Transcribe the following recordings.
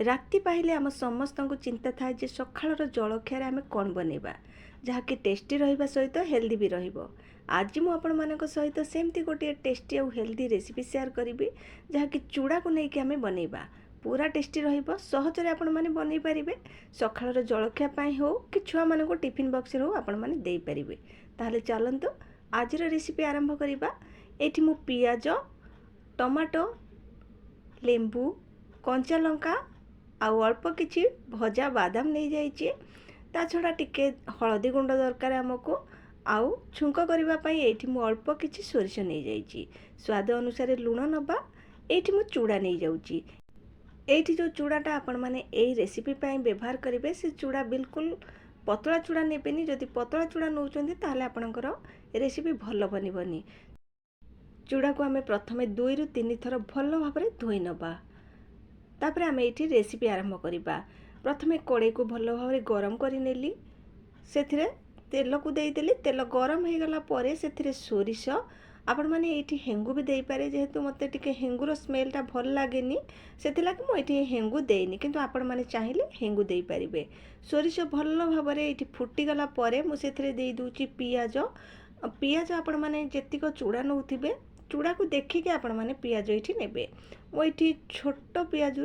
राति पाइले आम समस्त को चिंता थाए जे सकाळर जलखियार आम कौन बनइबा जहाँकि टेस्टी रहिबा सहित हेल्दी भी रहिबो। आज मु आपण मानक सहित सेमती गोटे टेस्टी और हेल्दी रेसिपी शेयर करी जहाँकि चूड़ा को लेकिन आम बनइबा पूरा टेस्टी रहिबो। सहजरे आपण माने बनई पारिबे सकाळर जलखिया पाई हो कि छुआ मानक टिफिन बॉक्स रे हो आपण माने देई पारिबे। ताहले चलंतु आज रेसिपी आरंभ करिबा। एठी मु पियाज टमाटो लेंबू कंचा लंका आउ अल्प किछि भजा बादाम नहीं जाइए। ता छड़ा टिके हलदी गुंड दरकार आमको आउ छुंक करबा पई एठी मु अल्प किछि सोरिष नहीं जाइए। स्वाद अनुसार लुण नबा। एठी मु चूड़ा नहीं जाउची। एठी जो चूड़ाटा आपण माने एई रेसिपी पई व्यवहार करिवे से चूड़ा बिल्कुल पतला चूड़ा नेबेनी। जदि पतला चूड़ा नौचंदी ताहले आपणकर रेसिपी भल बनिबनी। चूड़ा को आमे प्रथमे 2 रु 3 थर भल भाबरे धोई नबा। तापरे आमे एठी रेसिपी आरंभ करिबा। प्रथमे कड़े को भल भाबरे गरम करि नेली। सेथिरे तेल को देई देली। तेल गरम हे गला परे सेथिरे सोरिष आपण माने एठी हेंगु भी देई पारे। जेहेतु मते टिके हेंगुर स्मेलटा भल लागेनी सेथिला कि मु एठी हेंगु देइनी, किंतु आपण माने चाहिले हेंगु देई पारिबे। सोरिष भल भाबरे एठी फुटी गला परे मु सेथिरे देई दूची पियाज। पियाज आपण माने जेतिक चूड़ा नउथिबे चूड़ा को देखिके आपण माने पियाज एठी नेबे। मु एठी छोट पियाज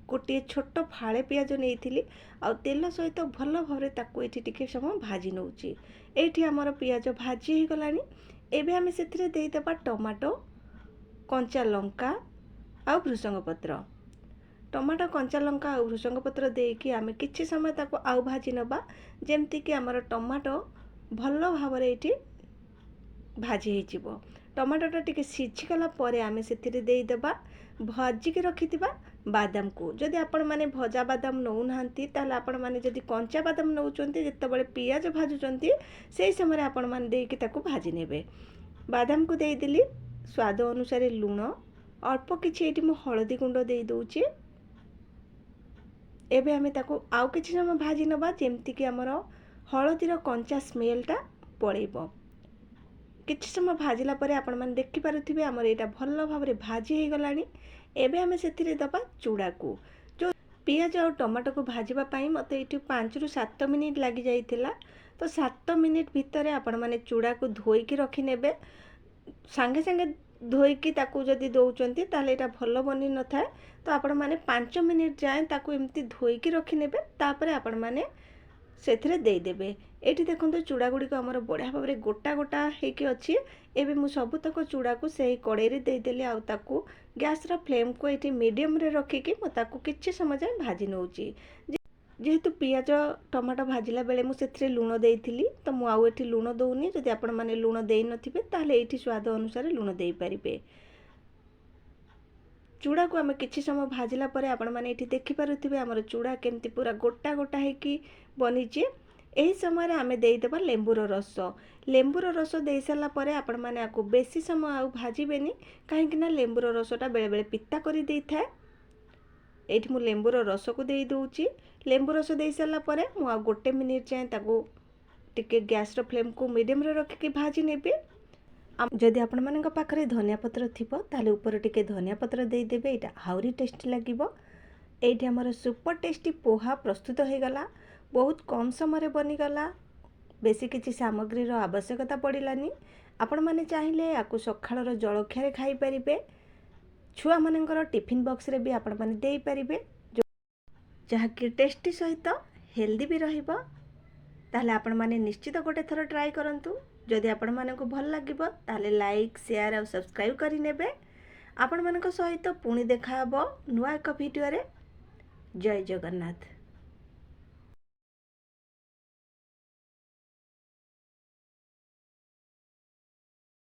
गोटे छोट फाळे पियाज नेइथिली आ तेल सहित भल भाबरे ताकू एठी टिके समय भाजी नउची। एठी हमर पियाज भाजी हे गलानी। एबे हमें सेथिरे देई देबा टमाटो कंचा लंका आ भृसंग पत्र। टमाटो कंचा लंका आ भृसंग पत्र देकी आमे किछि समय ताकू आउ भाजी नबा जेमति कि हमर टमाटो भल भाबरे एठी भाजी हे जिवो। टमाटोटा टिके सिझी गला परे आमे सेथिरे देई देबा भाजी के रखिथिबा बादाम को। जदि आपण माने भजा बादाम नौ नांती ताले आपण माने जदि कंचा बादाम नौचंती जेतेबेले पियाज भाजुचंती सेही समय आपण माने देकी ताकू भाजी नेबे। बादाम को देई देली। स्वाद अनुसार लुण अल्प किछि एठी मु हळदी गुंड देई दोउची। एबे हमें ताकू आउ किछि समय भाजी नबा जेमति कि हमर हळदीर कंचा स्मेलटा पळेइबो। किछि समय भाजिला परे आपण माने देखि पारुथिबे हमर एटा भल भाबरे भाजी हे गलानी। एबे हमें सेथिरे दबा चूड़ा को। जो पियाज और टमाटो को भाजीबा पई मते एठी 5 रु 7 मिनिट लागि जाइतिला। तो 7 मिनिट भितरे आपण माने चूड़ा को धोई के रखि नेबे। संगे संगे धोई की ताकू जदि दउचंती ताले एटा भल बनि न थाए। तो आपण माने 5 मिनिट जाए ताकू एम्ति धोई के रखि नेबे। तापरे आपण माने सेथिरे देई देबे। एठी देखंतु चूड़ा गुडी को हमर बढ़िया भाबरे गोटा गोटा हेकी अछि। एबे मु सबुतक चूड़ा को सेही कड़ाई रे देई देली आ ताकू गैस रा फ्लेम को एठी मीडियम रे रखी कि मु ताकू किछि समय जाए भाजी नउची। जेहेतु पियाज टमाटो भाजिला बेले मु सेथिरे लुण देइथिली तो मु आउ एठी लुण दउनी। जदि आपण माने लुण देइ नथिबे ताले एठी स्वाद अनुसार लुण देइ पारिबे। चूड़ा को आमे किछि समय भाजिला परे आपण माने एठी देखि पारुथिबे हमर चूड़ा केमति पूरा गोटा गोटा हेकी बनिचे। एही समय आमे देई देबा लेंबूर रस। लेंबूर रस देई साला परे आपण माने आकु बेसी समय आउ भाजीबेनी काहे कि ना लेंबूर रसटा बेले बेले पित्ता करी देई थाए। एठी मु लेंबूर रस को देई दोउची। लेंबू रस देई साला परे मु आ गोटे मिनिट जाए ताकू टिके गैस रो फ्लेम को मीडियम रे रखि कि भाजी नेबे। जदि आपण मानक पाखरे धनिया पत्र थिबो ताले ऊपर टिके धनिया पत्र देई देबे। एटा हाउरी टेस्टी लागिबो। एठी हमर सुपर टेस्टी पोहा प्रस्तुत हो गला। बहुत कम समय बनी गला। बेसी किछि सामग्री रो आवश्यकता पड़िलानी। आपण माने चाहिले आकु सखाळर जलखिया रे खाई परिबे। छुआ मानकर टिफिन बॉक्स रे भी आपण माने देई परिबे जहा कि टेस्टी सहित हेल्दी भी रहिबो। ताले आपण माने निश्चित गोटे थर ट्राई करंतु। जदि आपण मानक भल लागिबो ताले लाइक शेयर और सब्सक्राइब करि नेबे। आपण मानक सहित पुणी देखा हबो नुआ एक वीडियो रे। जय जगन्नाथ।